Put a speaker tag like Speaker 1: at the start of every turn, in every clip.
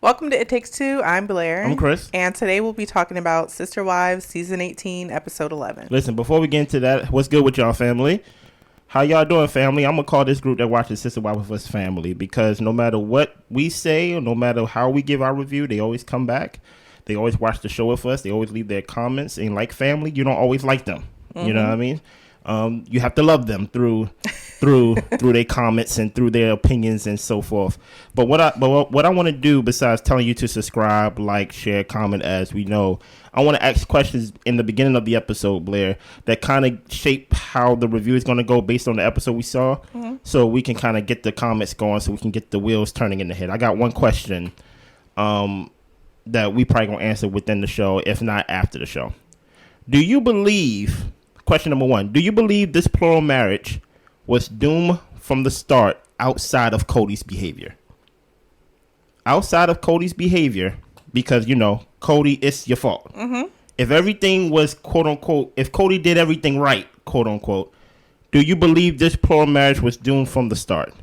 Speaker 1: Welcome to It Takes Two. I'm Blair.
Speaker 2: I'm Chris.
Speaker 1: And today we'll be talking about Sister Wives, Season 18, Episode 11.
Speaker 2: Listen, before we get into that, what's good with y'all, family? How y'all doing, family? I'm going to call this group that watches Sister Wives with us family, because no matter what we say or no matter how we give our review, they always come back. They always watch the show with us. They always leave their comments. And like family, you don't always like them. Mm-hmm. You know what I mean? You have to love them through their comments and through their opinions and so forth. But what I want to do, besides telling you to subscribe, like, share, comment, as we know, I want to ask questions in the beginning of the episode, Blair, that kind of shape how the review is going to go based on the episode we saw. Mm-hmm. So we can kind of get the comments going, so we can get the wheels turning in the head. I got one question that we probably going to answer within the show, if not after the show. Do you believe... Question number one. Do you believe this plural marriage was doomed from the start outside of Kody's behavior? Outside of Kody's behavior, because, you know, Kody, it's your fault. Mm-hmm. If everything was, quote unquote, if Kody did everything right, quote unquote, do you believe this plural marriage was doomed from the start?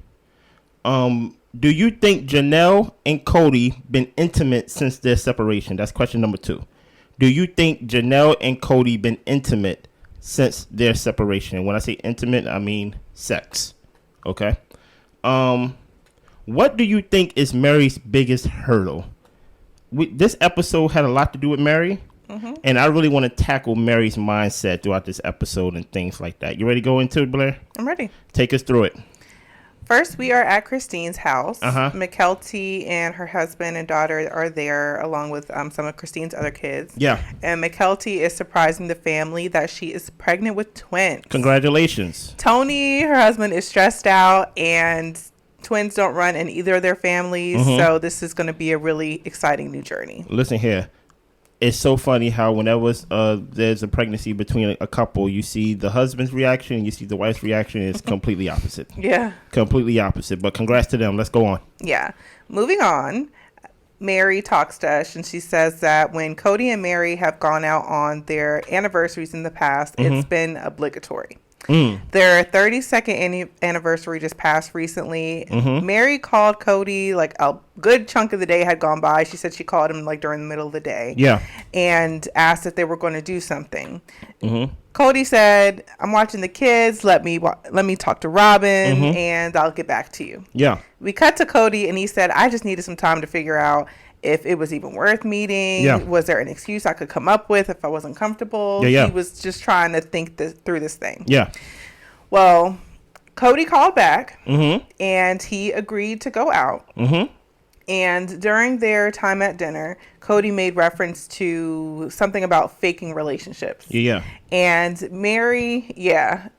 Speaker 2: Do you think Janelle and Kody been intimate since their separation? That's question number two. Do you think Janelle and Kody been intimate since their separation? And when I say intimate, I mean sex. Okay. What do you think is Meri's biggest hurdle? This episode had a lot to do with Meri. Mm-hmm. And I really want to tackle Meri's mindset throughout this episode and things like that. You ready to go into it, Blair?
Speaker 1: I'm ready.
Speaker 2: Take us through it.
Speaker 1: First, we are at Christine's house.
Speaker 2: Uh-huh.
Speaker 1: Mykelti and her husband and daughter are there, along with some of Christine's other kids.
Speaker 2: Yeah.
Speaker 1: And Mykelti is surprising the family that she is pregnant with twins.
Speaker 2: Congratulations.
Speaker 1: Tony, her husband, is stressed out, and twins don't run in either of their families. Mm-hmm. So this is going to be a really exciting new journey.
Speaker 2: Listen here. It's so funny how whenever there's a pregnancy between a couple, you see the husband's reaction and you see the wife's reaction is completely opposite.
Speaker 1: Yeah.
Speaker 2: Completely opposite. But congrats to them. Let's go on.
Speaker 1: Yeah. Moving on, Meri talks to us, and she says that when Kody and Meri have gone out on their anniversaries in the past, mm-hmm. it's been obligatory. Their 32nd anniversary just passed recently. Mm-hmm. Meri called Kody, like a good chunk of the day had gone by. She said she called him like during the middle of the day.
Speaker 2: Yeah.
Speaker 1: And asked if they were going to do something.
Speaker 2: Mm-hmm.
Speaker 1: Kody said, "I'm watching the kids. Let me talk to Robyn, mm-hmm. and I'll get back to you."
Speaker 2: Yeah.
Speaker 1: We cut to Kody, and he said, "I just needed some time to figure out if it was even worth meeting. Yeah. Was there an excuse I could come up with if I wasn't comfortable?"
Speaker 2: Yeah.
Speaker 1: He was just trying to think through this thing.
Speaker 2: Yeah.
Speaker 1: Well, Kody called back,
Speaker 2: mm-hmm.
Speaker 1: and he agreed to go out.
Speaker 2: Mm-hmm.
Speaker 1: And during their time at dinner, Kody made reference to something about faking relationships.
Speaker 2: Yeah.
Speaker 1: And Meri, yeah,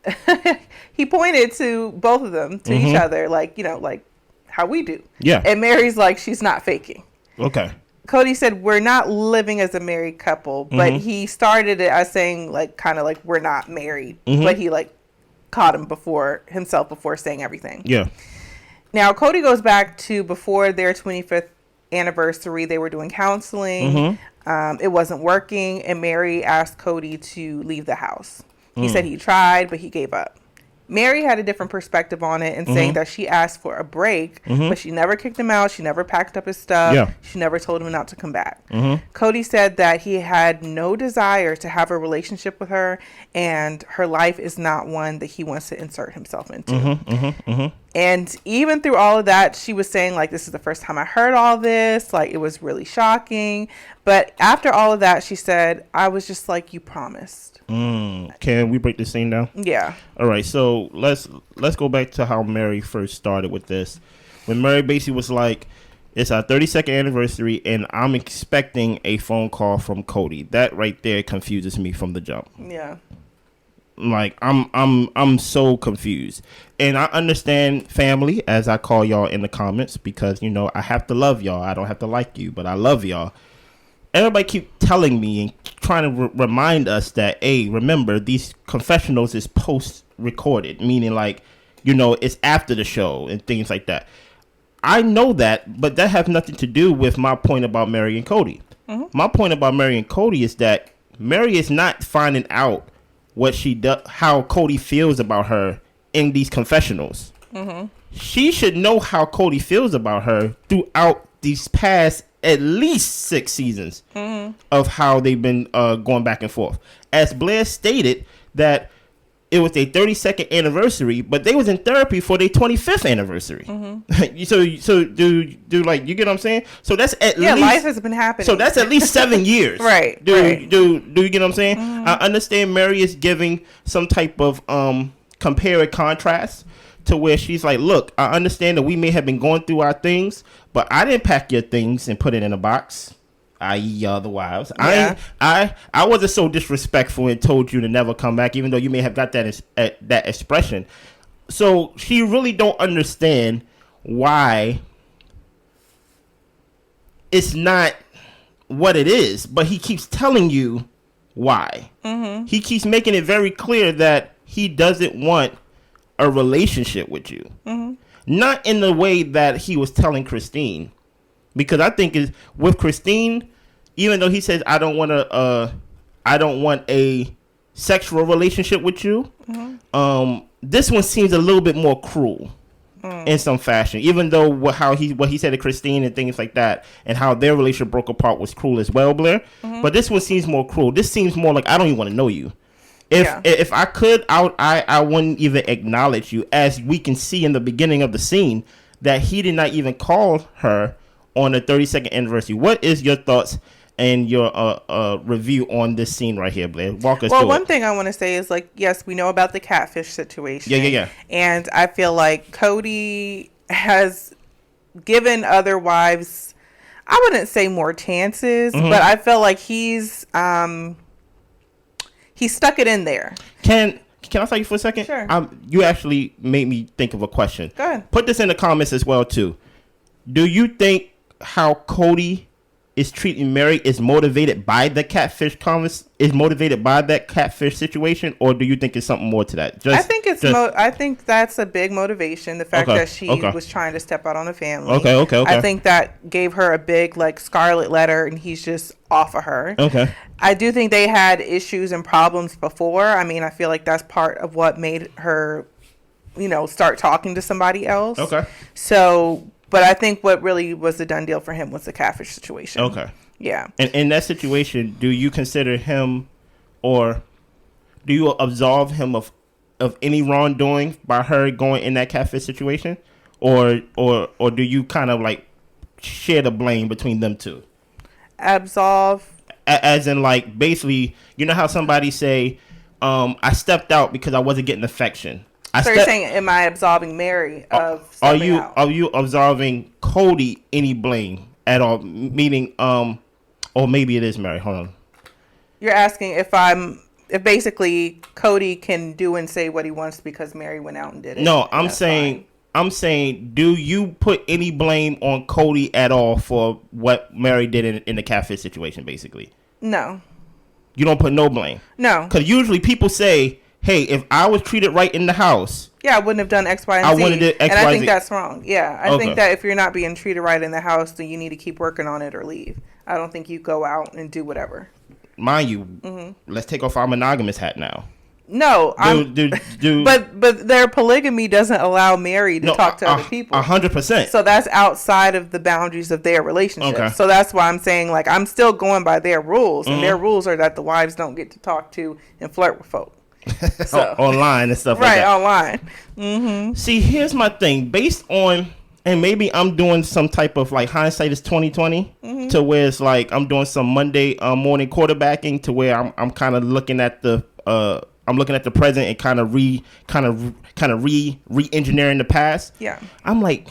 Speaker 1: he pointed to both of them, to mm-hmm. each other, like, you know, like how we do.
Speaker 2: Yeah.
Speaker 1: And Meri's like, she's not faking.
Speaker 2: Okay.
Speaker 1: Kody said, we're not living as a married couple, but mm-hmm. he started it as saying, like, kind of like, we're not married, mm-hmm. but he, like, caught himself before saying everything.
Speaker 2: Yeah.
Speaker 1: Now, Kody goes back to before their 25th anniversary. They were doing counseling. Mm-hmm. It wasn't working, and Meri asked Kody to leave the house. He said he tried, but he gave up. Meri had a different perspective on it and mm-hmm. saying that she asked for a break, mm-hmm. but she never kicked him out. She never packed up his stuff. Yeah. She never told him not to come back. Mm-hmm. Kody said that he had no desire to have a relationship with her, and her life is not one that he wants to insert himself into. Mm-hmm. Mm-hmm. Mm-hmm. And even through all of that, she was saying, like, this is the first time I heard all this. Like, it was really shocking. But after all of that, she said, I was just like, you promised.
Speaker 2: Can we break this scene down?
Speaker 1: Yeah.
Speaker 2: All right. So let's go back to how Meri first started with this. When Meri basically was like, it's our 32nd anniversary, and I'm expecting a phone call from Kody. That right there confuses me from the jump.
Speaker 1: Yeah.
Speaker 2: Like, I'm so confused. And I understand family, as I call y'all in the comments, because, you know, I have to love y'all. I don't have to like you, but I love y'all. Everybody keep telling me and trying to remind us that, hey, remember, these confessionals is post-recorded, meaning, like, you know, it's after the show and things like that. I know that, but that has nothing to do with my point about Meri and Kody. Mm-hmm. My point about Meri and Kody is that Meri is not finding out what she does, how Kody feels about her in these confessionals. Mm-hmm. She should know how Kody feels about her throughout these past at least 6 seasons of how they've been going back and forth. As Blair stated, that it was their 32nd anniversary, but they was in therapy for their 25th anniversary. So do like, you get what I'm saying? So that's at least,
Speaker 1: life has been happening.
Speaker 2: So that's at least 7 years.
Speaker 1: Right.
Speaker 2: Do you get what I'm saying? I understand Meri is giving some type of compare and contrast to where she's like, look, I understand that we may have been going through our things, but I didn't pack your things and put it in a box. I.e. the wives.
Speaker 1: Yeah.
Speaker 2: I wasn't so disrespectful and told you to never come back, even though you may have got that expression. So she really don't understand why it's not what it is, but he keeps telling you why. He keeps making it very clear that he doesn't want a relationship with you. Not in the way that he was telling Christine. Because I think is with Christine, even though he says I don't want a sexual relationship with you, this one seems a little bit more cruel in some fashion. Even though what he said to Christine and things like that, and how their relationship broke apart was cruel as well, Blair. But this one seems more cruel. This seems more like I don't even want to know you. If I could, I wouldn't even acknowledge you, as we can see in the beginning of the scene that he did not even call her on the 32nd anniversary. What is your thoughts and your review on this scene right here, Blair? Walk us through it.
Speaker 1: Well, one thing I want to say is, like, yes, we know about the catfish situation.
Speaker 2: Yeah.
Speaker 1: And I feel like Kody has given other wives, I wouldn't say more chances, but I feel like he's stuck it in there.
Speaker 2: Can I tell you for a second?
Speaker 1: Sure.
Speaker 2: You actually made me think of a question.
Speaker 1: Go ahead.
Speaker 2: Put this in the comments as well, too. Do you think how Kody is treating Meri is motivated by the catfish is motivated by that catfish situation, or do you think it's something more to that?
Speaker 1: I think that's a big motivation. The fact that she was trying to step out on a family.
Speaker 2: Okay.
Speaker 1: I think that gave her a big, like, scarlet letter, and he's just off of her. Okay. I do think they had issues and problems before. I mean, I feel like that's part of what made her, start talking to somebody else. Okay. So, but I think what really was the done deal for him was the catfish situation. Okay. Yeah.
Speaker 2: And in that situation, do you consider him, or do you absolve him of any wrongdoing by her going in that catfish situation, or do you kind of like share the blame between them two?
Speaker 1: Absolve.
Speaker 2: As in, like, basically, you know how somebody say, I stepped out because I wasn't getting affection.
Speaker 1: So you're saying, am I absolving Meri of stepping out?
Speaker 2: Are you absolving Kody any blame at all? Meaning, or maybe it is Meri. Hold on.
Speaker 1: You're asking if basically Kody can do and say what he wants because Meri went out and did it.
Speaker 2: No, I'm saying, do you put any blame on Kody at all for what Meri did in the catfish situation, basically?
Speaker 1: No.
Speaker 2: You don't put no blame?
Speaker 1: No.
Speaker 2: Because usually people say, hey, if I was treated right in the house,
Speaker 1: I wouldn't have done X, Y, and Z.
Speaker 2: I wouldn't have done X,
Speaker 1: and
Speaker 2: Y,
Speaker 1: I think
Speaker 2: Z.
Speaker 1: that's wrong. Yeah, I think that if you're not being treated right in the house, then you need to keep working on it or leave. I don't think you go out and do whatever.
Speaker 2: Mind you, let's take off our monogamous hat now.
Speaker 1: No, but their polygamy doesn't allow Meri to talk to other people.
Speaker 2: 100%.
Speaker 1: So that's outside of the boundaries of their relationship. Okay. So that's why I'm saying, like, I'm still going by their rules, and their rules are that the wives don't get to talk to and flirt with folk. So.
Speaker 2: Online and stuff like that.
Speaker 1: Right, online.
Speaker 2: See, here's my thing. Based on, and maybe I'm doing some type of, like, hindsight is 2020, to where it's like I'm doing some Monday morning quarterbacking, to where I'm kind of looking at the present and kind of re-engineering the past.
Speaker 1: Yeah.
Speaker 2: I'm like,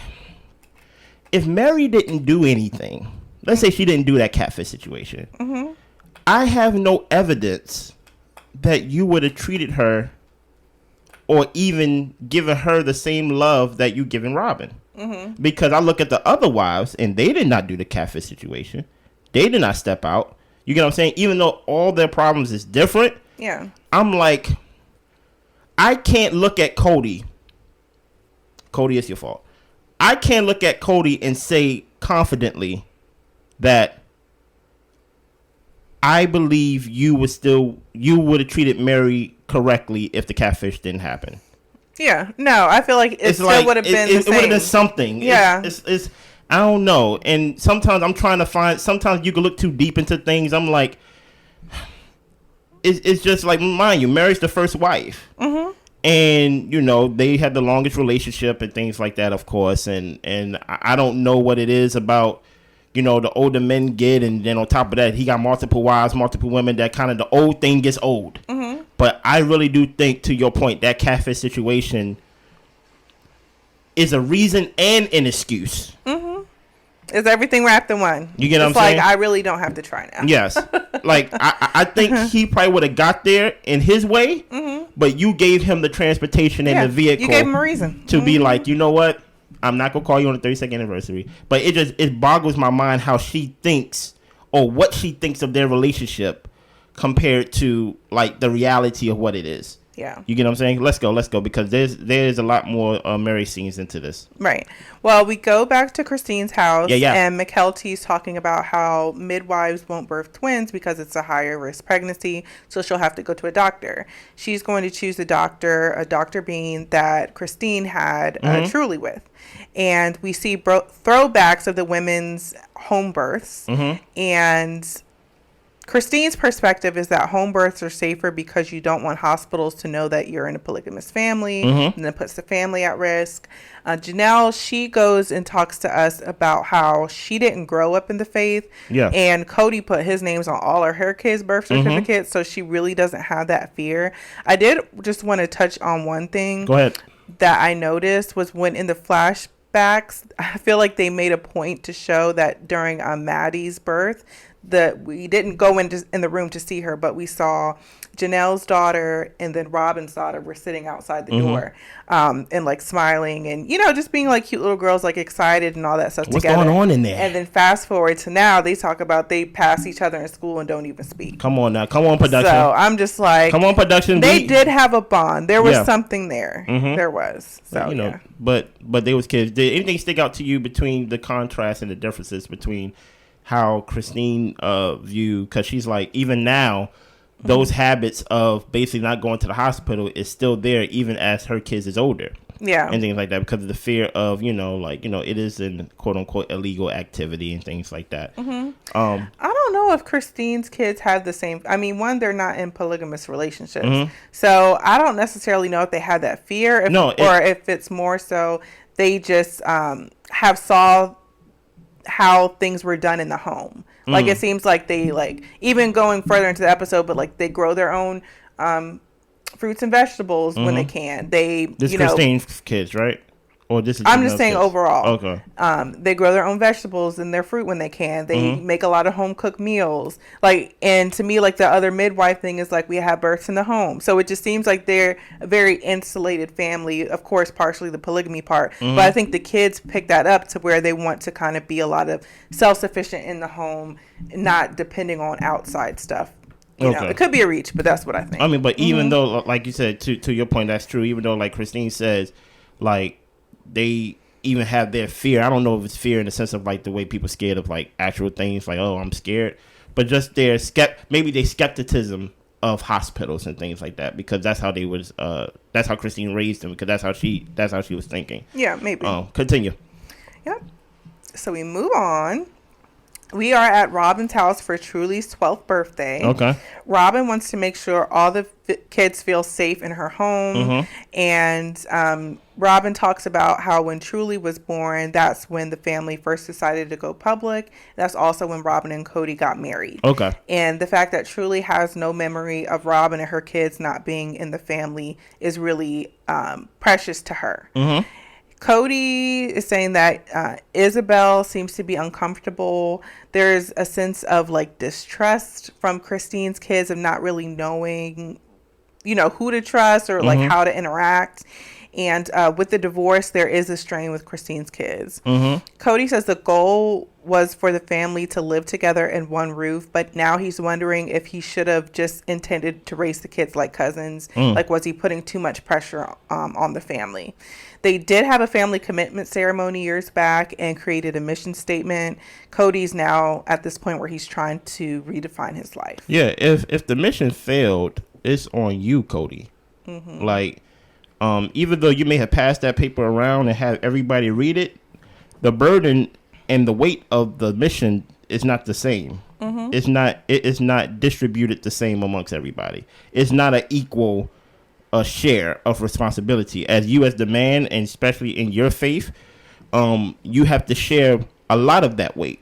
Speaker 2: if Meri didn't do anything, let's say she didn't do that catfish situation, I have no evidence that you would have treated her or even given her the same love that you given Robyn. Because I look at the other wives and they did not do the catfish situation. They did not step out. You get what I'm saying? Even though all their problems is different.
Speaker 1: Yeah.
Speaker 2: I'm like, I can't look at Kody. Kody, it's your fault. I can't look at Kody and say confidently that I believe you would have treated Meri correctly if the catfish didn't happen.
Speaker 1: Yeah. No, I feel like it still would have been the same.
Speaker 2: It would have been something.
Speaker 1: Yeah.
Speaker 2: I don't know. And sometimes I'm trying to find. Sometimes you can look too deep into things. I'm like, it's just like, mind you, Meri's the first wife. Mm-hmm. And, you know, they had the longest relationship and things like that, of course. And I don't know what it is about, you know, the older men get. And then on top of that, he got multiple wives, multiple women, that kind of the old thing gets old. Mm-hmm. But I really do think, to your point, that catfish situation is a reason and an excuse.
Speaker 1: Mm-hmm. It's everything wrapped in one.
Speaker 2: You get what I'm saying?
Speaker 1: It's like, I really don't have to try now.
Speaker 2: Yes. Like, I think he probably would have got there in his way, but you gave him the transportation and the vehicle.
Speaker 1: You gave him a reason.
Speaker 2: To be like, you know what? I'm not going to call you on the 32nd anniversary. But it boggles my mind how she thinks, or what she thinks of their relationship compared to, like, the reality of what it is.
Speaker 1: Yeah.
Speaker 2: You get what I'm saying? Let's go, because there's a lot more Meri scenes into this.
Speaker 1: Right. Well, we go back to Christine's house.
Speaker 2: Yeah.
Speaker 1: And Mykelti's talking about how midwives won't birth twins because it's a higher risk pregnancy, so she'll have to go to a doctor. She's going to choose a doctor being that Christine had Truly with. And we see throwbacks of the women's home births. Mm-hmm. And Christine's perspective is that home births are safer because you don't want hospitals to know that you're in a polygamous family, and it puts the family at risk. Janelle, she goes and talks to us about how she didn't grow up in the faith, and Kody put his names on all of her kids' birth certificates, so she really doesn't have that fear. I did just want to touch on one thing.
Speaker 2: Go ahead.
Speaker 1: That I noticed was when in the flashbacks, I feel like they made a point to show that during Maddie's birth, that we didn't go in the room to see her, but we saw Janelle's daughter and then Robyn's daughter were sitting outside the door, and like smiling and, you know, just being like cute little girls, like excited and all that stuff.
Speaker 2: What's
Speaker 1: together.
Speaker 2: going on in there?
Speaker 1: And then fast forward to now, they talk about they pass each other in school and don't even speak.
Speaker 2: Come on now. Come on, production.
Speaker 1: So I'm just like,
Speaker 2: come on, production.
Speaker 1: They did have a bond. There was something there. Mm-hmm. There was. So,
Speaker 2: you know, but they was kids. Did anything stick out to you between the contrast and the differences between how Christine view, because she's like, even now, those habits of basically not going to the hospital is still there, even as her kids is older. Yeah. And things like that, because of the fear of, you know, like, you know, it is an quote unquote illegal activity and things like that. Mm-hmm.
Speaker 1: I don't know if Christine's kids have the same. I mean, one, they're not in polygamous relationships. Mm-hmm. So I don't necessarily know if they had that fear, if it's more so they just have saw how things were done in the home. Like, it seems like they, like, even going further into the episode, but like they grow their own fruits and vegetables when they can. This
Speaker 2: Christine's kids, right? Or this is
Speaker 1: I'm just saying kids? Overall.
Speaker 2: Okay.
Speaker 1: They grow their own vegetables and their fruit when they can. They make a lot of home cooked meals. Like, and to me, like, the other midwife thing is like we have births in the home. So it just seems like they're a very insulated family. Of course, partially the polygamy part, but I think the kids pick that up to where they want to kind of be a lot of self-sufficient in the home, not depending on outside stuff. You know, it could be a reach, but that's what I think.
Speaker 2: I mean, but even though, like you said, to your point, that's true. Even though, like Christine says, like, they even have their fear. I don't know if it's fear in the sense of like the way people scared of like actual things, like, oh, I'm scared, but just their maybe their skepticism of hospitals and things like that, because that's how they was that's how Christine raised them, because that's how she was thinking.
Speaker 1: Yeah, maybe.
Speaker 2: Continue.
Speaker 1: Yep. So we move on. We are at Robyn's house for Truly's 12th birthday. Okay. Robyn wants to make sure all the kids feel safe in her home. And Robyn talks about how when Truly was born, that's when the family first decided to go public. That's also when Robyn and Kody got married. Okay. And the fact that Truly has no memory of Robyn and her kids not being in the family is really precious to her. Kody is saying that Isabel seems to be uncomfortable. There's a sense of like distrust from Christine's kids of not really knowing, you know, who to trust or like how to interact. And with the divorce, there is a strain with Christine's kids. Kody says the goal was for the family to live together in one roof, but now he's wondering if he should have just intended to raise the kids like cousins. Like, was he putting too much pressure on the family? They did have a family commitment ceremony years back and created a mission statement. Kody's now at this point where he's trying to redefine his life.
Speaker 2: Yeah, if the mission failed, it's on you, Kody. Like, even though you may have passed that paper around and have everybody read it, the burden and the weight of the mission is not the same. It is not distributed the same amongst everybody. It's not an equal share of responsibility. As you as the man, and especially in your faith, you have to share a lot of that weight.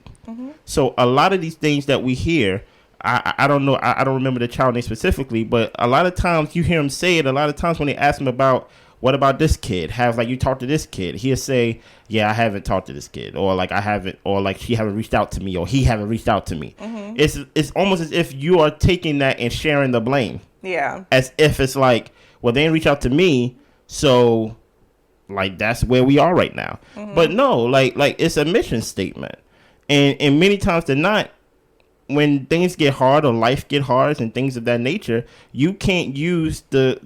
Speaker 2: So a lot of these things that we hear, I don't know, I don't remember the child name specifically, but a lot of times you hear him say it. A lot of times when they ask him about, what about this kid? You talked to this kid? He'll say, yeah, I haven't talked to this kid, or like I haven't, or like she haven't reached out to me, or he haven't reached out to me. It's almost as if you are taking that and sharing the blame.
Speaker 1: Yeah. As
Speaker 2: if it's like, well, they didn't reach out to me, so like that's where we are right now. But no, like it's a mission statement. And many times than not, when things get hard or life get hard and things of that nature, you can't use the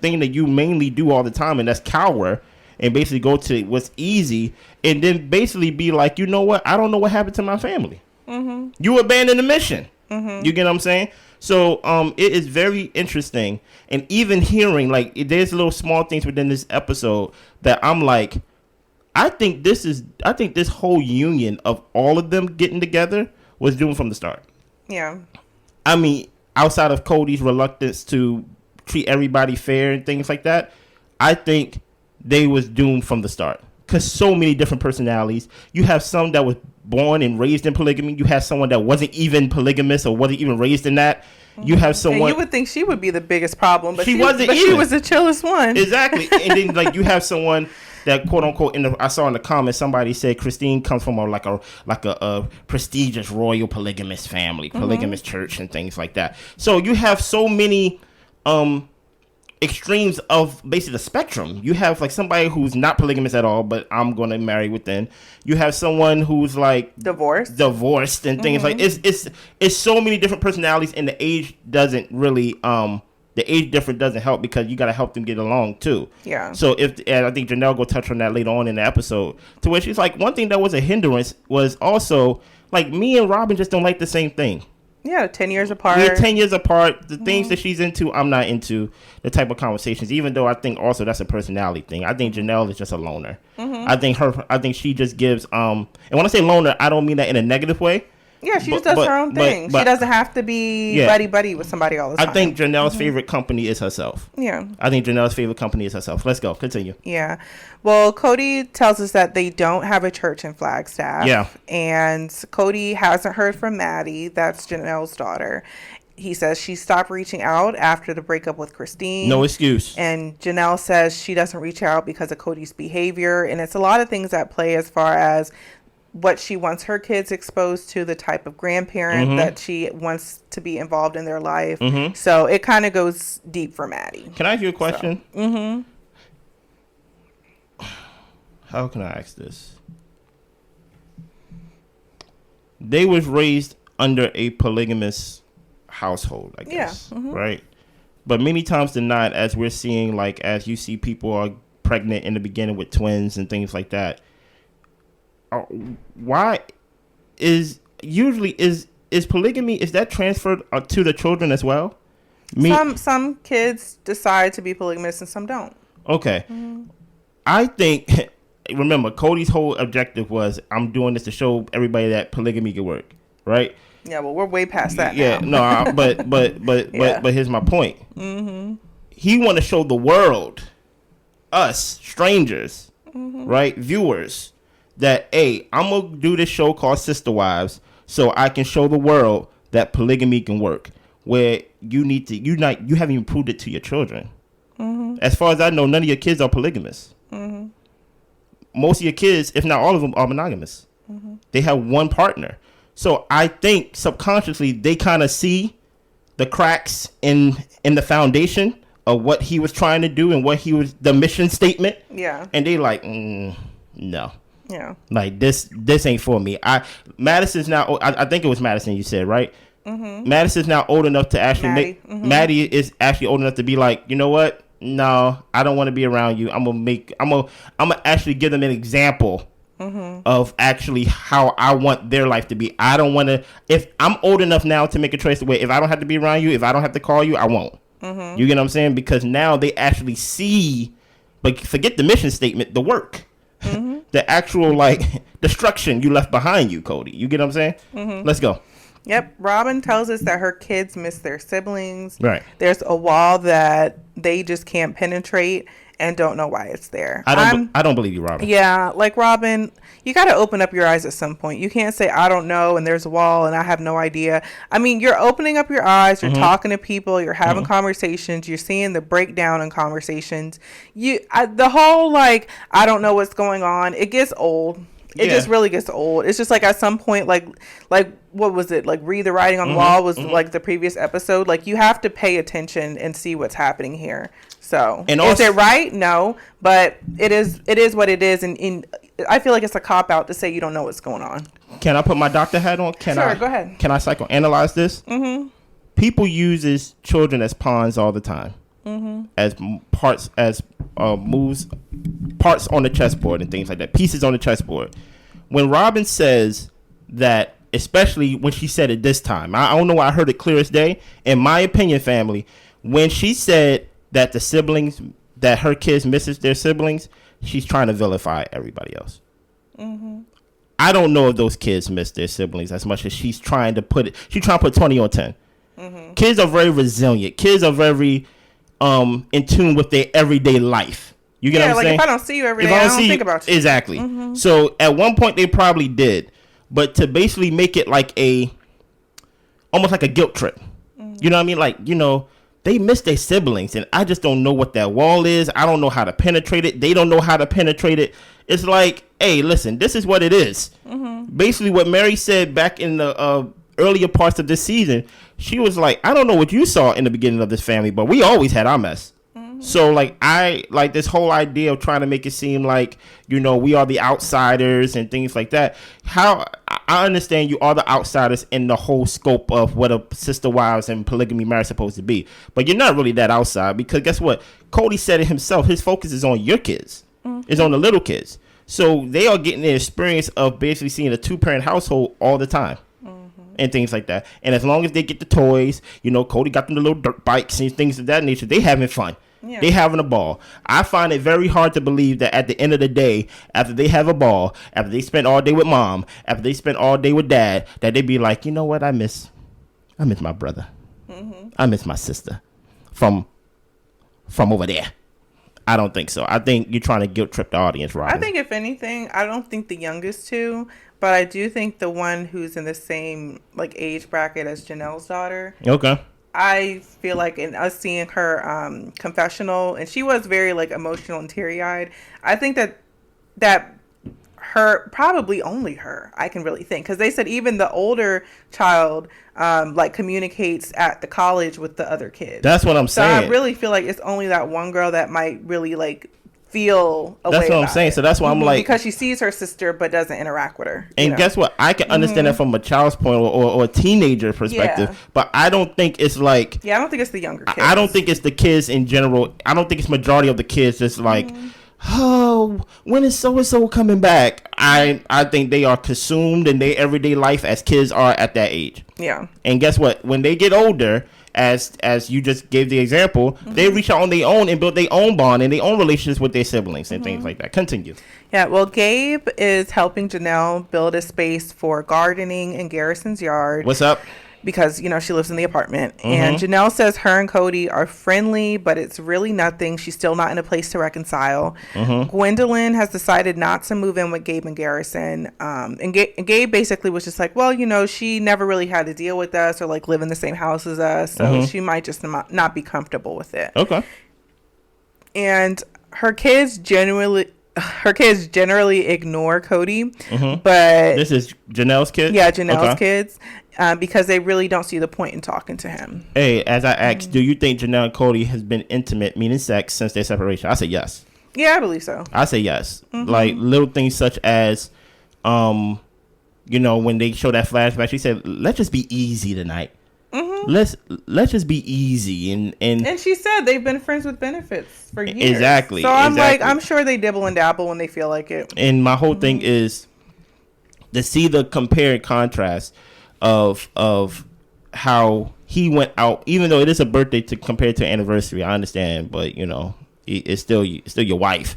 Speaker 2: thing that you mainly do all the time, and that's cower, and basically go to what's easy, and then basically be like, you know what? I don't know what happened to my family. You abandoned the mission. You get what I'm saying? So it is very interesting, and even hearing there's little small things within this episode that I'm like, I think this whole union of all of them getting together was doomed from the start.
Speaker 1: Yeah.
Speaker 2: I mean, outside of Kody's reluctance to treat everybody fair and things like that, I think they was doomed from the start. Because so many different personalities. You have some that was born and raised in polygamy. You have someone that wasn't even polygamous or wasn't even raised in that. You have someone.
Speaker 1: And you would think she would be the biggest problem, but
Speaker 2: she wasn't.
Speaker 1: But she was the chillest one.
Speaker 2: Exactly. And then you have someone that quote unquote I saw in the comments somebody said Christine comes from a prestigious royal polygamous family, polygamous church and things like that. So you have so many extremes of basically the spectrum. You have like somebody who's not polygamous at all, but I'm gonna marry within. You have someone who's like divorced and things like it's so many different personalities, and the age doesn't really the age difference doesn't help because you got to help them get along too. Yeah. So and I think Janelle will touch on that later on in the episode, to where she's like, one thing that was a hindrance was also like me and Robyn just don't like the same thing.
Speaker 1: Yeah, 10 years apart.
Speaker 2: We're 10 years apart. The things that she's into, I'm not into. The type of conversations, even though I think also that's a personality thing. I think Janelle is just a loner. I think she just gives and when I say loner, I don't mean that in a negative way.
Speaker 1: Yeah, she just does her own thing. She doesn't have to be buddy with somebody all the time.
Speaker 2: I think Janelle's favorite company is herself.
Speaker 1: Yeah.
Speaker 2: I think Janelle's favorite company is herself. Let's go. Continue.
Speaker 1: Yeah. Well, Kody tells us that they don't have a church in Flagstaff. Yeah. And Kody hasn't heard from Maddie. That's Janelle's daughter. He says she stopped reaching out after the breakup with Christine.
Speaker 2: No excuse.
Speaker 1: And Janelle says she doesn't reach out because of Kody's behavior. And it's a lot of things at play as far as what she wants her kids exposed to, the type of grandparent that she wants to be involved in their life. So it kind of goes deep for Maddie.
Speaker 2: Can I ask you a question? How can I ask this? They was raised under a polygamous household, I guess. Right? But many times than not, as we're seeing, like as you see people are pregnant in the beginning with twins and things like that, why is polygamy, is that transferred to the children as well?
Speaker 1: Some kids decide to be polygamous and some don't.
Speaker 2: Okay. I think, remember, Kody's whole objective was, I'm doing this to show everybody that polygamy can work, right?
Speaker 1: Yeah, well, we're way past that
Speaker 2: now. No, but here's my point. He want to show the world, us strangers, right, viewers, that, hey, I'm going to do this show called Sister Wives so I can show the world that polygamy can work, where you haven't even proved it to your children. As far as I know, none of your kids are polygamous. Most of your kids, if not all of them, are monogamous. They have one partner. So I think subconsciously they kind of see the cracks in the foundation of what he was trying to do and what the mission statement. Yeah. And they like, no. Yeah. Like this ain't for me. Madison's now, I think it was Madison you said, right? Madison's now old enough to actually Maddie is actually old enough to be like, you know what? No, I don't want to be around you. I'm gonna actually give them an example of actually how I want their life to be. I don't want to, if I'm old enough now to make a choice where if I don't have to be around you, if I don't have to call you, I won't. You get what I'm saying? Because now they actually see, but forget the mission statement, the work. the actual like destruction you left behind you, Kody. You get what I'm saying? Mm-hmm. Let's go.
Speaker 1: Yep. Robyn tells us that her kids miss their siblings.
Speaker 2: Right.
Speaker 1: There's a wall that they just can't penetrate and don't know why it's there.
Speaker 2: I don't believe you, Robyn.
Speaker 1: Yeah, like Robyn, you got to open up your eyes at some point. You can't say I don't know and there's a wall and I have no idea. I mean, you're opening up your eyes, you're talking to people, you're having conversations, you're seeing the breakdown in conversations. The whole like I don't know what's going on, it gets old. It just really gets old. It's just like at some point, like what was it? Like read the writing on the wall was like the previous episode. Like you have to pay attention and see what's happening here. So and also, is it right? No, but it is what it is. And I feel like it's a cop out to say you don't know what's going on.
Speaker 2: Can I put my doctor hat on? Sure,
Speaker 1: go ahead.
Speaker 2: Can I psychoanalyze this? Mm-hmm. People uses children as pawns all the time, as parts, moves, parts on the chessboard and things like that, pieces on the chessboard. When Robyn says that, especially when she said it this time, I don't know why I heard it clear as day. In my opinion, family, when she said that the siblings, that her kids misses their siblings, she's trying to vilify everybody else. Mm-hmm. I don't know if those kids miss their siblings as much as she's trying to put it. She's trying to put 20 on 10. Mm-hmm. Kids are very resilient. Kids are very in tune with their everyday life. You get what I'm saying?
Speaker 1: If I don't see you every day, I don't think about you.
Speaker 2: Exactly. Mm-hmm. So at one point they probably did, but to basically make it like almost like a guilt trip. Mm-hmm. You know what I mean? Like, they miss their siblings, and I just don't know what that wall is. I don't know how to penetrate it. They don't know how to penetrate it. It's like, hey, listen, this is what it is. Mm-hmm. Basically, what Meri said back in the earlier parts of this season, she was like, I don't know what you saw in the beginning of this family, but we always had our mess. Mm-hmm. So, like, I like this whole idea of trying to make it seem like, we are the outsiders and things like that. How I understand you are the outsiders in the whole scope of what a sister wives and polygamy marriage is supposed to be. But you're not really that outside, because guess what? Kody said it himself. His focus is on your kids. Mm-hmm. It's on the little kids. So they are getting the experience of basically seeing a 2-parent household all the time. And things like that. And as long as they get the toys, Kody got them the little dirt bikes and things of that nature, they having fun. Yeah. They having a ball. I find it very hard to believe that at the end of the day, after they have a ball, after they spend all day with mom, after they spend all day with dad, that they be like, you know what, I miss my brother. Mm-hmm. I miss my sister from over there. I don't think so. I think you're trying to guilt trip the audience, right?
Speaker 1: I think if anything, I don't think the youngest two, but I do think the one who's in the same like age bracket as Janelle's daughter.
Speaker 2: Okay.
Speaker 1: I feel like in us seeing her confessional, and she was very like emotional and teary-eyed. I think that her, probably only her, I can really think, because they said even the older child like communicates at the college with the other kids.
Speaker 2: That's what I'm saying.
Speaker 1: So I really feel like it's only that one girl that might really like feel a way.
Speaker 2: That's what I'm saying. So that's why I'm like,
Speaker 1: because she sees her sister but doesn't interact with her.
Speaker 2: And guess what? I can understand that from a child's point or a teenager perspective, but I don't think it's like.
Speaker 1: Yeah, I don't think it's the younger kids.
Speaker 2: I don't think it's the kids in general. I don't think it's majority of the kids just like. Oh, when is so-and-so coming back? I think they are consumed in their everyday life as kids are at that age. Yeah. And guess what? When they get older, as you just gave the example, they reach out on their own and build their own bond and their own relationships with their siblings and things like that. Continue.
Speaker 1: Yeah, well, Gabe is helping Janelle build a space for gardening in Garrison's yard.
Speaker 2: What's up?
Speaker 1: Because, she lives in the apartment. And Janelle says her and Kody are friendly, but it's really nothing. She's still not in a place to reconcile. Gwendolyn has decided not to move in with Gabe and Garrison. And Gabe basically was just like, well, she never really had to deal with us or like live in the same house as us. So she might just not be comfortable with it. Okay. And her kids generally ignore Kody, but
Speaker 2: this is Janelle's kids?
Speaker 1: Yeah, Janelle's kids. Because they really don't see the point in talking to him.
Speaker 2: Hey, as I asked, do you think Janelle and Kody has been intimate, meaning sex, since their separation? I say yes.
Speaker 1: Yeah, I believe so.
Speaker 2: I say yes. Like little things such as, when they show that flashback, she said, "Let's just be easy tonight. Let's just be easy." And
Speaker 1: she said they've been friends with benefits for years.
Speaker 2: Exactly.
Speaker 1: So I'm like, I'm sure they dibble and dabble when they feel like it.
Speaker 2: And my whole thing is to see the compare and contrast of how he went out, even though it is a birthday compared to anniversary. I understand, but it's still your wife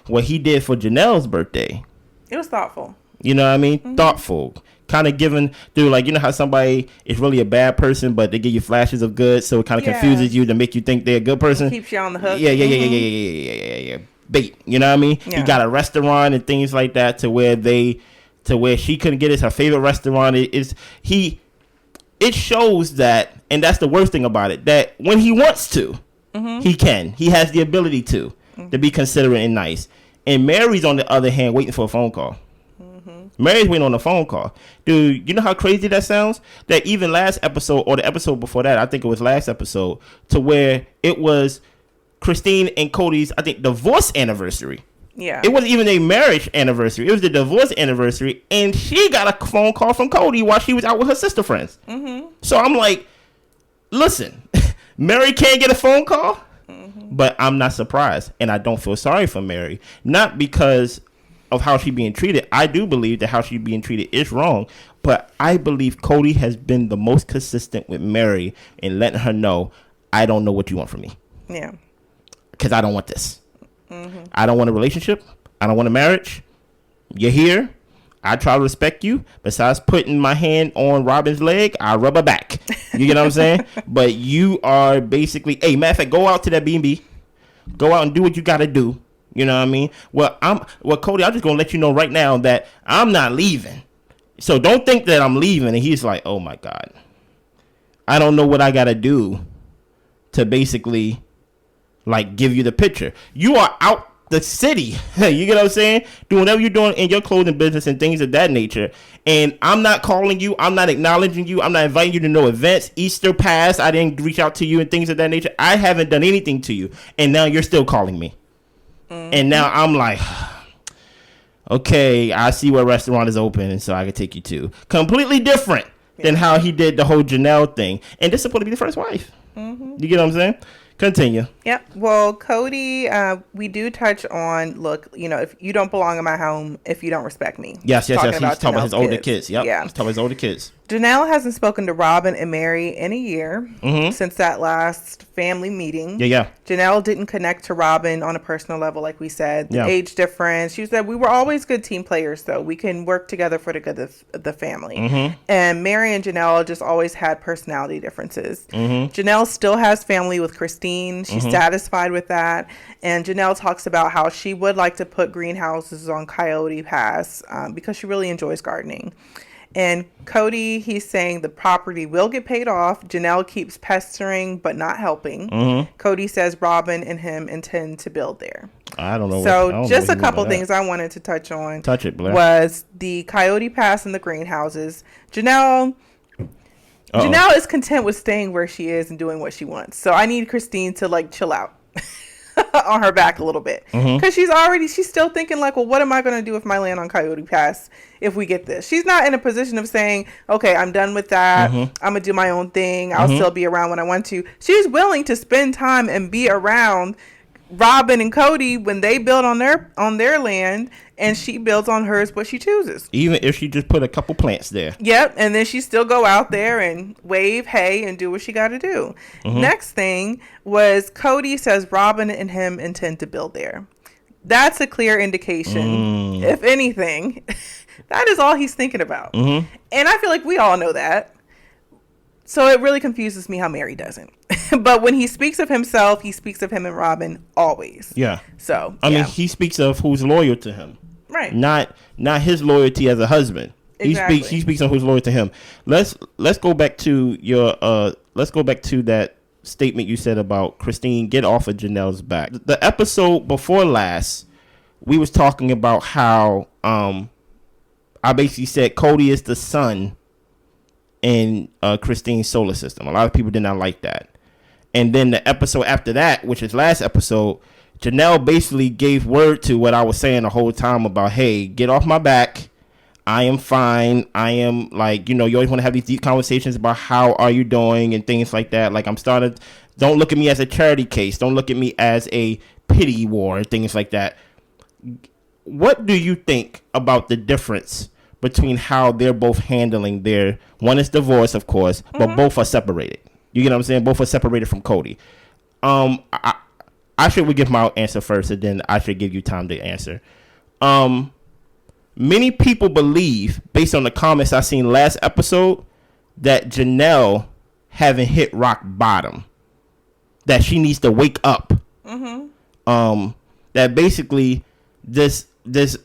Speaker 2: what he did for Janelle's birthday.
Speaker 1: It was thoughtful.
Speaker 2: You know what I mean? Thoughtful. Kind of giving through, like, you know how somebody is really a bad person, but they give you flashes of good, so it kind of confuses you to make you think they're a good person.
Speaker 1: It keeps you on the hook.
Speaker 2: Yeah. Bait. You know what I mean?
Speaker 1: Yeah.
Speaker 2: He got a restaurant and things like that to where she couldn't get it. Her favorite restaurant it shows that, and that's the worst thing about it, that when he wants to, he can. He has the ability to be considerate and nice. And Mary's on the other hand waiting for a phone call. Mary's waiting on a phone call. Dude, you know how crazy that sounds? That even last episode, or the episode before that, I think it was last episode, to where it was Christine and Kody's, I think, divorce anniversary.
Speaker 1: Yeah.
Speaker 2: It wasn't even a marriage anniversary. It was the divorce anniversary, and she got a phone call from Kody while she was out with her sister friends. So I'm like, listen, Meri can't get a phone call? But I'm not surprised, and I don't feel sorry for Meri. Not because of how she's being treated. I do believe that how she's being treated is wrong, but I believe Kody has been the most consistent with Meri in letting her know, I don't know what you want from me.
Speaker 1: Yeah.
Speaker 2: Because I don't want this. I don't want a relationship. I don't want a marriage. You're here. I try to respect you. Besides putting my hand on Robyn's leg, I rub her back. You get what I'm saying? But you are basically, hey, matter of fact, go out to that B&B. Go out and do what you got to do. You know what I mean? Well, Kody, I'm just going to let you know right now that I'm not leaving. So don't think that I'm leaving. And he's like, oh, my God. I don't know what I got to do to basically, like, give you the picture. You are out the city. You get what I'm saying? Doing whatever you're doing in your clothing business and things of that nature. And I'm not calling you. I'm not acknowledging you. I'm not inviting you to no events. Easter passed. I didn't reach out to you and things of that nature. I haven't done anything to you. And now you're still calling me. And now I'm like, okay, I see what restaurant is open, and so I can take you to. Completely different than how he did the whole Janelle thing. And this is supposed to be the first wife. You get what I'm saying? Continue.
Speaker 1: Yep. Well, Kody, we do touch on, look, you know, if you don't belong in my home, if you don't respect me.
Speaker 2: Yes. He's talking about his older kids. Yep. Yeah. He's talking about his older kids.
Speaker 1: Janelle hasn't spoken to Robyn and Meri in a year since that last family meeting.
Speaker 2: Yeah.
Speaker 1: Janelle didn't connect to Robyn on a personal level, like we said. The age difference. She said, we were always good team players, though. We can work together for the good of the family. And Meri and Janelle just always had personality differences. Janelle still has family with Christine. She's satisfied with that. And Janelle talks about how she would like to put greenhouses on Coyote Pass because she really enjoys gardening. And Kody, he's saying the property will get paid off. Janelle keeps pestering but not helping. Kody says Robyn and him intend to build there.
Speaker 2: I don't know.
Speaker 1: So just a couple things I wanted to touch on.
Speaker 2: Touch it, Blair.
Speaker 1: Was the Coyote Pass and the greenhouses. Janelle is content with staying where she is and doing what she wants. So I need Christine to like chill out on her back a little bit, because she's still thinking like, well, what am I going to do with my land on Coyote Pass if we get this? She's not in a position of saying, okay, I'm done with that. I'm gonna do my own thing. I'll still be around when I want to. She's willing to spend time and be around Robyn and Kody when they build on their land, and she builds on hers what she chooses. Even
Speaker 2: if she just put a couple plants there.
Speaker 1: Yep, and then she still go out there and wave hey and do what she got to do. Next thing was Kody says Robyn and him intend to build there. That's a clear indication, if anything, that is all he's thinking about. And I feel like we all know that. So it really confuses me how Meri doesn't. But when he speaks of himself, he speaks of him and Robyn always.
Speaker 2: Yeah.
Speaker 1: So
Speaker 2: I mean, he speaks of who's loyal to him.
Speaker 1: Right.
Speaker 2: Not his loyalty as a husband.
Speaker 1: Exactly.
Speaker 2: He speaks on who's loyal to him. Let's go back to your that statement you said about Christine get off of Janelle's back. The episode before last, we was talking about how I basically said Kody is the sun in Christine's solar system. A lot of people did not like that. And then the episode after that, which is last episode, Janelle basically gave word to what I was saying the whole time about, hey, get off my back. I am fine. I am like, you always want to have these deep conversations about how are you doing and things like that. Like don't look at me as a charity case. Don't look at me as a pity war and things like that. What do you think about the difference between how they're both handling one is divorce, of course, but both are separated. You get what I'm saying? Both are separated from Kody. I should give my answer first, and then I should give you time to answer. Many people believe, based on the comments I seen last episode, that Janelle haven't hit rock bottom. That she needs to wake up. That basically this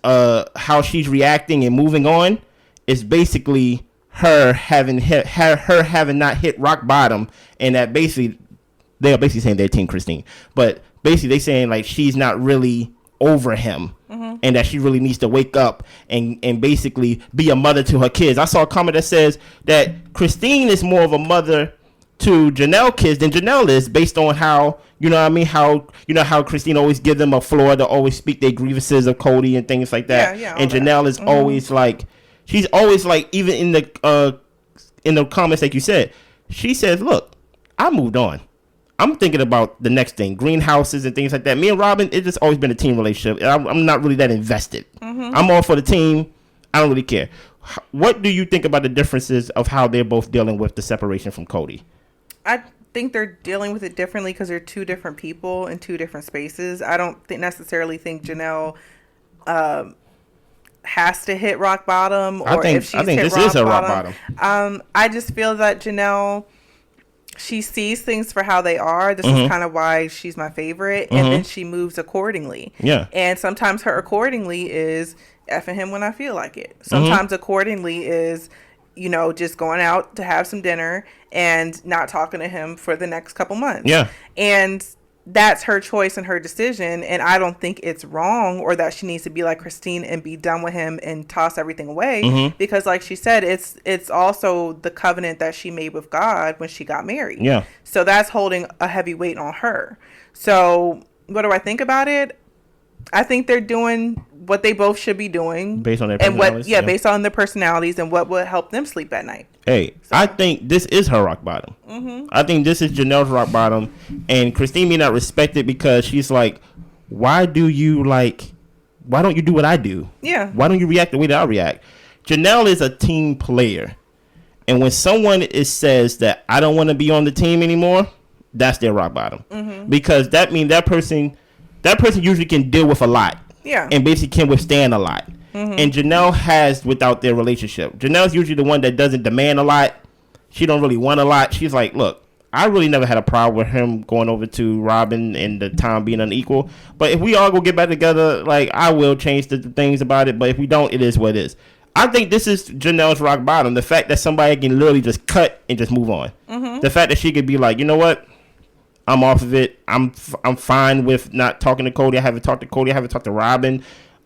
Speaker 2: how she's reacting and moving on is basically her having not hit rock bottom, and that basically they are basically saying they're Team Christine, but basically they saying like she's not really over him, and that she really needs to wake up and basically be a mother to her kids. I saw a comment that says that Christine is more of a mother to Janelle kids than Janelle is, based on how, you know what I mean, how Christine always give them a floor to always speak their grievances of Kody and things like that. And Janelle is always like, she's always like, even in the comments like you said, she says, look, I moved on. I'm thinking about the next thing, greenhouses and things like that. Me and Robyn, it's just always been a team relationship. I'm not really that invested. I'm all for the team. I don't really care. What do you think about the differences of how they're both dealing with the separation from Kody?
Speaker 1: I think they're dealing with it differently because they're two different people in two different spaces. I don't necessarily think Janelle has to hit rock bottom, or I think this is a rock bottom. I just feel that Janelle, she sees things for how they are. This is kind of why she's my favorite. And then she moves accordingly. Yeah. And sometimes her accordingly is effing him when I feel like it. Sometimes accordingly is, you know, just going out to have some dinner and not talking to him for the next couple months. Yeah. And that's her choice and her decision. And I don't think it's wrong, or that she needs to be like Christine and be done with him and toss everything away. Because like she said, it's also the covenant that she made with God when she got married. Yeah. So that's holding a heavy weight on her. So what do I think about it? I think they're doing what they both should be doing based on their personalities. And based on their personalities and what would help them sleep at night. Hey, so
Speaker 2: I think this is her rock bottom. I think this is Janelle's rock bottom, and Christine may not respect it because she's like, why don't you do what I do? Yeah. Why don't you react the way that I react? Janelle is a team player, and when someone says that I don't want to be on the team anymore, that's their rock bottom. Because that means that person usually can deal with a lot. Yeah. And basically can withstand a lot. And Janelle has without their relationship. Janelle's usually the one that doesn't demand a lot. She don't really want a lot. She's like, look, I really never had a problem with him going over to Robyn and the time being unequal. But if we all go get back together, like, I will change the things about it. But if we don't, it is what it is. I think this is Janelle's rock bottom. The fact that somebody can literally just cut and just move on. The fact that she could be like, you know what? I'm off of it. I'm fine with not talking to Kody. I haven't talked to Kody. I haven't talked to Robyn.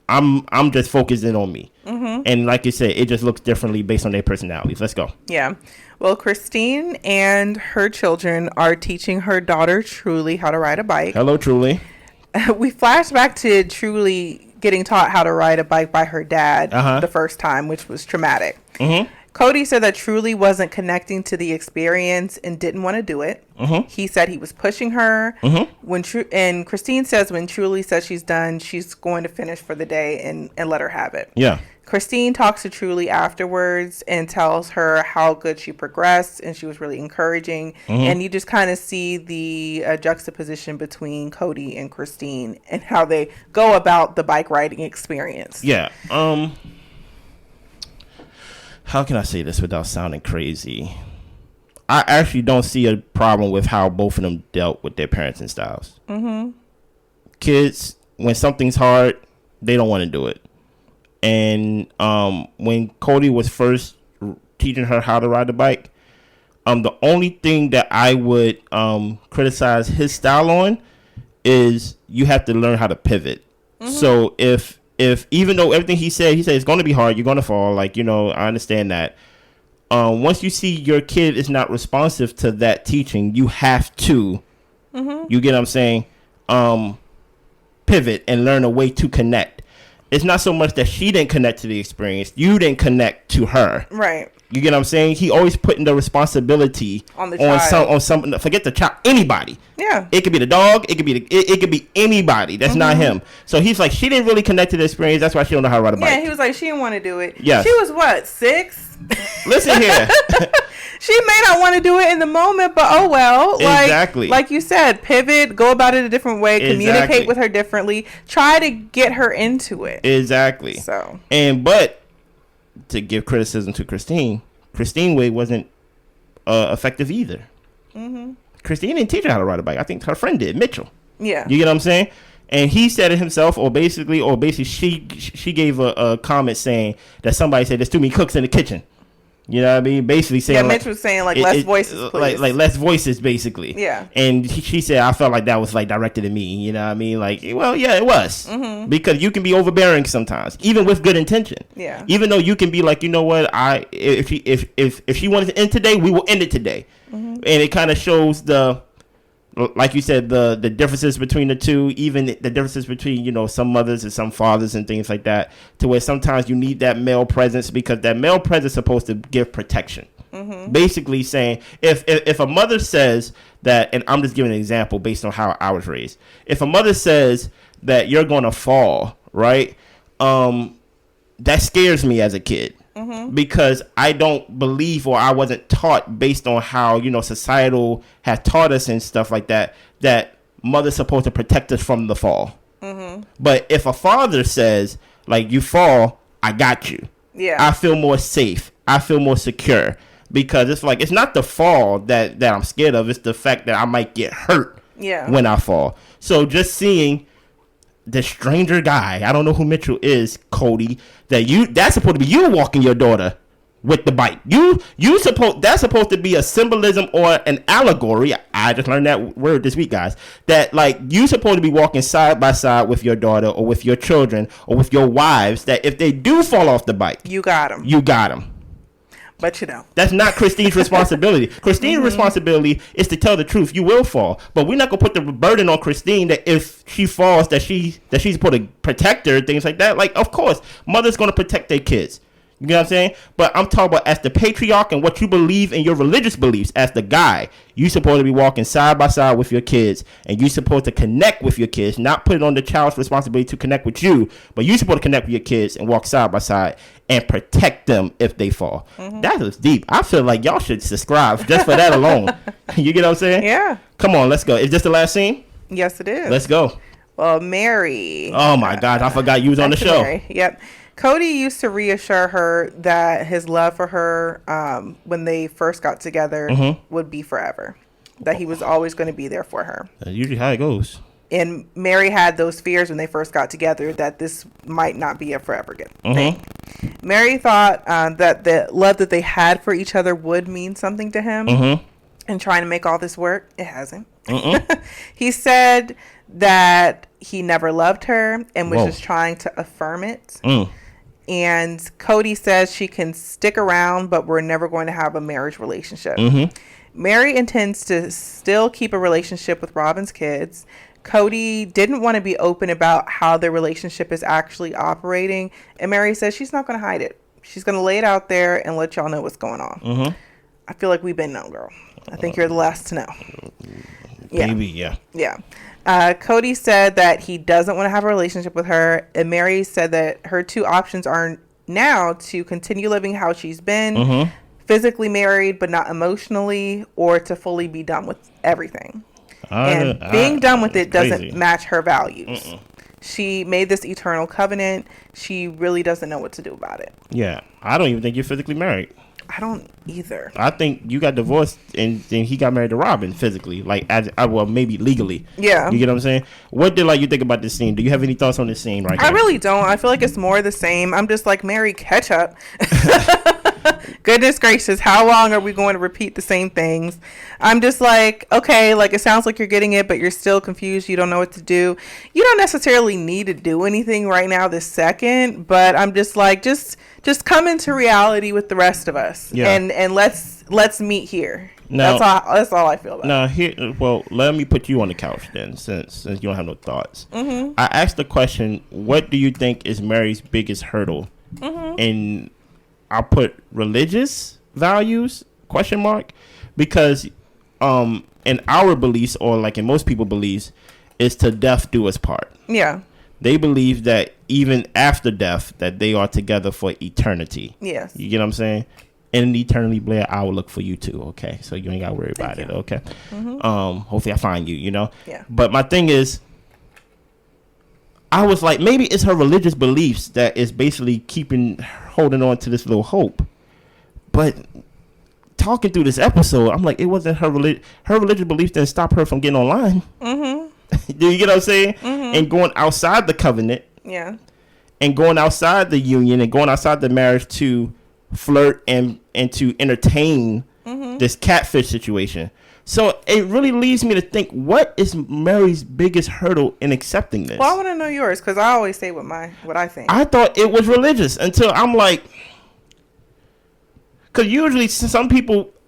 Speaker 2: I'm just focusing on me. And like you said, it just looks differently based on their personalities. Let's go. Yeah.
Speaker 1: Well, Christine and her children are teaching her daughter Truly how to ride a bike.
Speaker 2: Hello, Truly.
Speaker 1: We flash back to Truly getting taught how to ride a bike by her dad the first time, which was traumatic. Kody said that Truly wasn't connecting to the experience and didn't want to do it. He said he was pushing her. And Christine says when Truly says she's done, she's going to finish for the day and let her have it. Yeah. Christine talks to Truly afterwards and tells her how good she progressed, and she was really encouraging. And you just kind of see the juxtaposition between Kody and Christine and how they go about the bike riding experience.
Speaker 2: Yeah. How can I say this without sounding crazy? I actually don't see a problem with how both of them dealt with their parenting styles. Kids, when something's hard, they don't want to do it. And when Kody was first teaching her how to ride the bike, the only thing that I would criticize his style on is you have to learn how to pivot. So if even though everything he said it's going to be hard, you're going to fall, like, you know, I understand that. Once you see your kid is not responsive to that teaching, you have to, you get what I'm saying, pivot and learn a way to connect. It's not so much that she didn't connect to the experience, you didn't connect to her. Right. You get what I'm saying? He always putting the responsibility on the child. On some, forget the child, anybody. Yeah. It could be the dog. It could be it could be anybody. That's not him. So he's like, she didn't really connect to the experience. That's why she don't know how to ride a bike.
Speaker 1: Yeah, he was like, she didn't want to do it. Yeah. She was what, 6?
Speaker 2: Listen here.
Speaker 1: She may not want to do it in the moment, but oh well.
Speaker 2: Exactly.
Speaker 1: Like you said, pivot, go about it a different way, communicate with her differently, try to get her into it.
Speaker 2: Exactly.
Speaker 1: So,
Speaker 2: but to give criticism to Christine way wasn't effective either. Mm-hmm. Christine didn't teach her how to ride a bike. I think her friend did, Mitchell.
Speaker 1: Yeah.
Speaker 2: You get what I'm saying? And he said it himself, or basically she gave a comment saying that somebody said there's too many cooks in the kitchen. You know what I mean? Basically saying,
Speaker 1: yeah, Mitch was saying less voices, please.
Speaker 2: Like less voices, basically.
Speaker 1: Yeah.
Speaker 2: And she said, I felt like that was like directed at me. You know what I mean? Like, well, yeah, it was. Mm-hmm. Because you can be overbearing sometimes, even with good intention.
Speaker 1: Yeah.
Speaker 2: Even though you can be like, you know what, if she wanted to end today, we will end it today. Mm-hmm. And it kind of shows like you said, the differences between the two, even the differences between, you know, some mothers and some fathers and things like that, to where sometimes you need that male presence, because that male presence is supposed to give protection. Mm-hmm. Basically saying, if a mother says that, and I'm just giving an example based on how I was raised. If a mother says that you're going to fall, right, that scares me as a kid. Mm-hmm. Because I don't believe, or I wasn't taught based on how, you know, societal has taught us and stuff like that mother's supposed to protect us from the fall. Mm-hmm. But if a father says, like, you fall, I got you. Yeah. I feel more safe. I feel more secure. Because it's like, it's not the fall that I'm scared of. It's the fact that I might get hurt when I fall. So just seeing the stranger guy, I don't know who Mitchell is, Kody, that's supposed to be you walking your daughter with the bike. That's supposed to be a symbolism or an allegory. I just learned that word this week, guys. That like you supposed to be walking side by side with your daughter or with your children or with your wives, that if they do fall off the bike,
Speaker 1: you got them.
Speaker 2: You got them.
Speaker 1: But you know, that's
Speaker 2: not Christine's responsibility. Christine's responsibility is to tell the truth. You will fall, but we're not gonna put the burden on Christine that if she falls, that she's supposed to protect her, things like that. Like, of course, mother's gonna protect their kids. You know what I'm saying? But I'm talking about as the patriarch and what you believe in your religious beliefs. As the guy, you supposed to be walking side by side with your kids, and you supposed to connect with your kids, not put it on the child's responsibility to connect with you, but you supposed to connect with your kids and walk side by side and protect them if they fall. Mm-hmm. That is deep. I feel like y'all should subscribe just for that alone. You get what I'm saying?
Speaker 1: Yeah.
Speaker 2: Come on, let's go. Is this the last scene?
Speaker 1: Yes, it is.
Speaker 2: Let's go.
Speaker 1: Well, Meri.
Speaker 2: Oh my God, I forgot you was on the show.
Speaker 1: Meri. Yep. Kody used to reassure her that his love for her when they first got together would be forever. That he was always going to be there for her.
Speaker 2: That's usually how it goes.
Speaker 1: And Meri had those fears when they first got together that this might not be a forever good thing. Meri thought that the love that they had for each other would mean something to him. And trying to make all this work, it hasn't. He said that he never loved her and was just trying to affirm it. And Kody says she can stick around, but we're never going to have a marriage relationship. Meri intends to still keep a relationship with Robyn's kids. Kody didn't want to be open about how their relationship is actually operating. And Meri says she's not going to hide it. She's going to lay it out there and let y'all know what's going on. I feel like we've been known, girl. I think you're the last to know.
Speaker 2: Maybe, yeah.
Speaker 1: Kody said that he doesn't want to have a relationship with her, and Meri said that her two options are now to continue living how she's been, physically married but not emotionally, or to fully be done with everything. And being done with it doesn't match her values. She made this eternal covenant. She really doesn't know what to do about it.
Speaker 2: Yeah, I don't even think you're physically married.
Speaker 1: I don't either.
Speaker 2: I think you got divorced and then he got married to Robyn physically, like well, maybe legally. Yeah, you get what I'm saying. What did you think about this scene? Do you have any thoughts on this scene right now?
Speaker 1: I really don't. I feel like it's more the same. I'm just like, Meri, catch up. Goodness gracious, how long are we going to repeat the same things? I'm just like, okay, like it sounds like you're getting it, but you're still confused. You don't know what to do. You don't necessarily need to do anything right now this second, but I'm just like, just come into reality with the rest of us. Yeah. And let's meet here. Now, that's all I feel about.
Speaker 2: Now let me put you on the couch then, since you don't have no thoughts. I asked the question, what do you think is Meri's biggest hurdle? And I'll put religious values ? Because in our beliefs, or like in most people's beliefs, is to death do us part. Yeah. They believe that even after death, that they are together for eternity. Yes. You get what I'm saying? And eternally, Blair, I will look for you too. Okay, so you ain't got to worry about it. Okay. Hopefully, I find you. You know.
Speaker 1: Yeah.
Speaker 2: But my thing is, I was like, maybe it's her religious beliefs that is basically holding on to this little hope. But talking through this episode, I'm like, it wasn't her religious beliefs that stopped her from getting online. Do you get what I'm saying? And going outside the covenant.
Speaker 1: Yeah.
Speaker 2: And going outside the union and going outside the marriage to flirt and to entertain this catfish situation. So it really leads me to think, what is Meri's biggest hurdle in accepting this?
Speaker 1: Well, I want to know yours, because I always say what I think.
Speaker 2: I thought it was religious until I'm like, because usually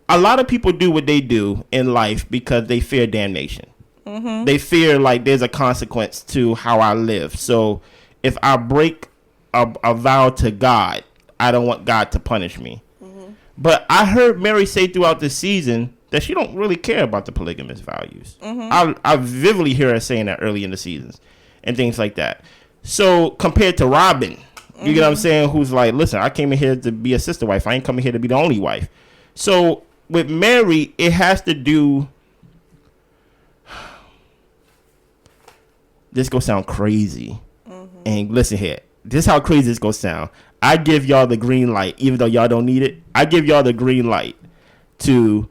Speaker 2: a lot of people do what they do in life because they fear damnation. They fear like there's a consequence to how I live. So if I break a vow to God, I don't want God to punish me. But I heard Meri say throughout the season that she don't really care about the polygamous values. I vividly hear her saying that early in the seasons and things like that. So compared to Robyn, you get what I'm saying, who's like, listen, I came in here to be a sister wife. I ain't coming here to be the only wife. So with Meri, it has to do... This gonna sound crazy. And listen here. This is how crazy this gonna sound. I give y'all the green light, even though y'all don't need it. I give y'all the green light to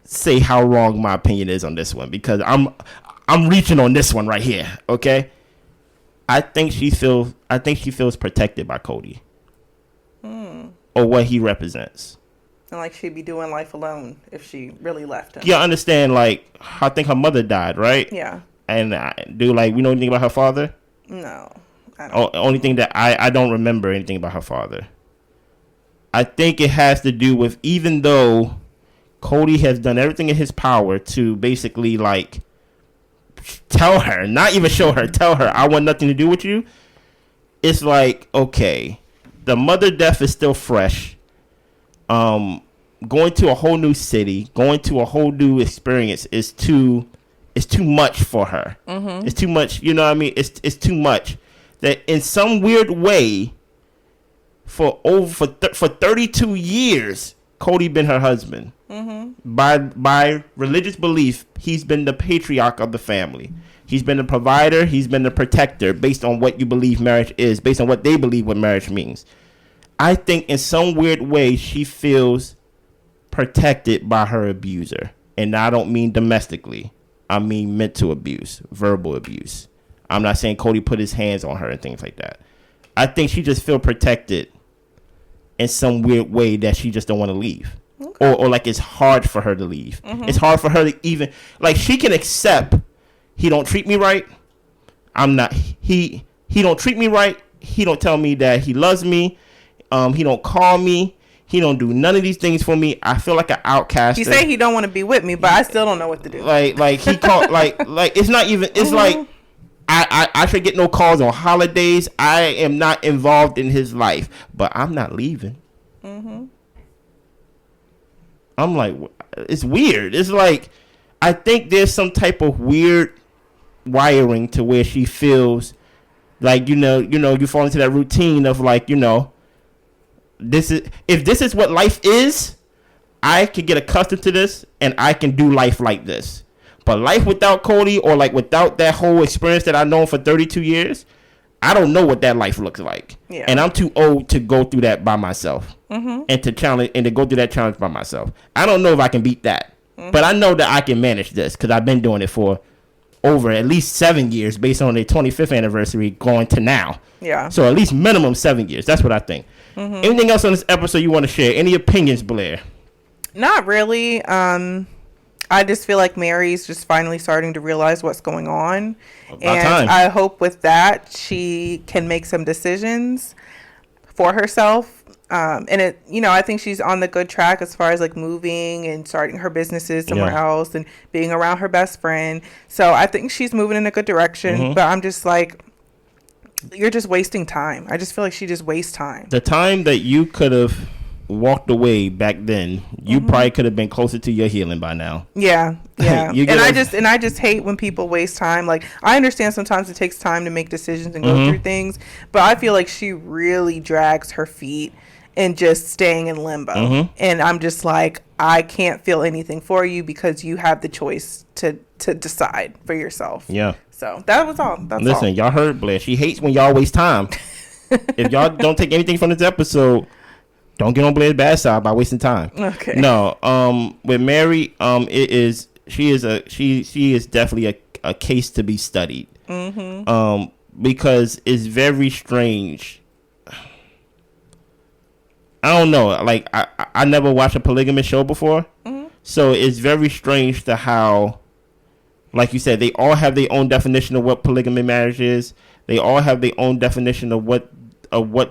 Speaker 2: say how wrong my opinion is on this one, because I'm reaching on this one right here. Okay, I think she feels protected by Kody, or what he represents.
Speaker 1: And like she'd be doing life alone if she really left him.
Speaker 2: Yeah, understand. Like, I think her mother died, right?
Speaker 1: Yeah.
Speaker 2: And we know anything about her father?
Speaker 1: No. I don't.
Speaker 2: Only thing that I don't remember anything about her father. I think it has to do with, even though Kody has done everything in his power to basically like tell her, not even show her, tell her, I want nothing to do with you. It's like, okay, the mother death is still fresh. Going to a whole new city, going to a whole new experience is too much for her. It's too much, you know what I mean? It's too much. That in some weird way, for 32 years, Kody been her husband. By religious belief, he's been the patriarch of the family. He's been the provider. He's been the protector, based on what you believe marriage is, based on what they believe what marriage means. I think in some weird way, she feels protected by her abuser. And I don't mean domestically. I mean mental abuse, verbal abuse. I'm not saying Kody put his hands on her and things like that. I think she just feel protected in some weird way that she just don't want to leave. Okay. Or like it's hard for her to leave. It's hard for her to even, like, she can accept he don't treat me right. He don't treat me right. He don't tell me that he loves me. He don't call me. He don't do none of these things for me. I feel like an outcast.
Speaker 1: He say he don't want to be with me, but I still don't know what to do.
Speaker 2: Like he called like it's not even, it's like I should get no calls on holidays. I am not involved in his life, but I'm not leaving. I'm like, it's weird. It's like, I think there's some type of weird wiring to where she feels like, you fall into that routine of like, if this is what life is, I can get accustomed to this and I can do life like this. But life without Kody, or like without that whole experience that I've known for 32 years, I don't know what that life looks like. Yeah. And I'm too old to go through that by myself. And to go through that challenge by myself. I don't know if I can beat that. But I know that I can manage this because I've been doing it for over at least 7 years based on their 25th anniversary going to now. Yeah. So at least minimum 7 years. That's what I think. Anything else on this episode you want to share? Any opinions, Blair?
Speaker 1: Not really. I just feel like Meri's just finally starting to realize what's going on. And I hope with that she can make some decisions for herself. And it, I think she's on the good track as far as like moving and starting her businesses somewhere else and being around her best friend. So I think she's moving in a good direction, but I'm just like, you're just wasting time. I just feel like she just wastes time.
Speaker 2: The time that you could have walked away back then, you probably could have been closer to your healing by now. Yeah. I just
Speaker 1: hate when people waste time. Like, I understand sometimes it takes time to make decisions and go through things, but I feel like she really drags her feet and just staying in limbo. And I'm just like, I can't feel anything for you because you have the choice to decide for yourself.
Speaker 2: Yeah.
Speaker 1: So that was all. That's
Speaker 2: Listen, y'all heard Blair. She hates when y'all waste time. If y'all don't take anything from this episode, don't get on Blair's bad side by wasting time.
Speaker 1: Okay.
Speaker 2: No. With Meri, she is definitely a case to be studied. Because it's very strange. I don't know. Like I never watched a polygamous show before, so it's very strange to how, like you said, they all have their own definition of what polygamy marriage is. They all have their own definition of what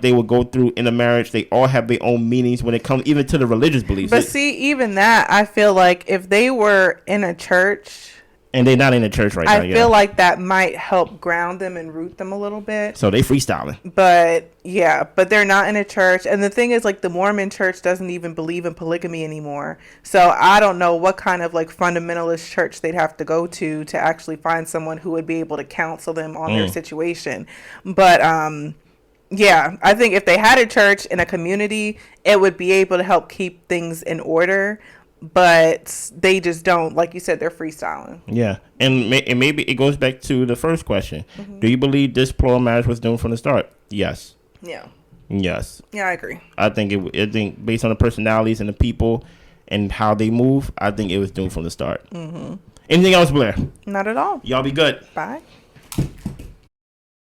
Speaker 2: they would go through in a marriage. They all have their own meanings when it comes even to the religious beliefs.
Speaker 1: But see, even that, I feel like if they were in a church,
Speaker 2: and they're not in the church right now.
Speaker 1: I feel like that might help ground them and root them a little bit.
Speaker 2: So they freestyling.
Speaker 1: But yeah, but they're not in a church. And the thing is, like, the Mormon church doesn't even believe in polygamy anymore. So I don't know what kind of like fundamentalist church they'd have to go to actually find someone who would be able to counsel them on their situation. But yeah, I think if they had a church in a community, it would be able to help keep things in order. But they just don't. Like you said, they're freestyling.
Speaker 2: Yeah, and maybe it goes back to the first question. Do you believe this plural marriage was doomed from the start? Yes.
Speaker 1: Yeah.
Speaker 2: Yes.
Speaker 1: Yeah, I agree.
Speaker 2: I think based on the personalities and the people and how they move, I think it was doomed from the start. Anything else, Blair?
Speaker 1: Not at all.
Speaker 2: Y'all be good.
Speaker 1: Bye.